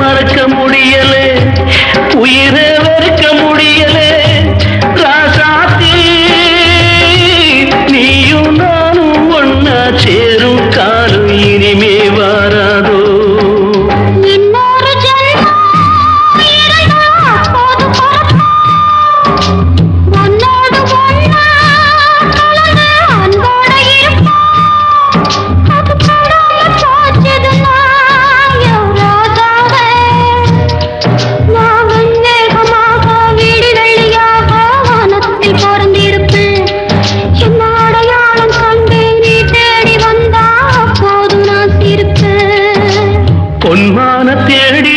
மறக்க முடியலே, உயிரை வெறுக்க முடியலே. ராசாத்தி நீயும் நானும் ஒன்னா சேரும் காலம் இனிமே வாராதோ. பொன்மான தேடி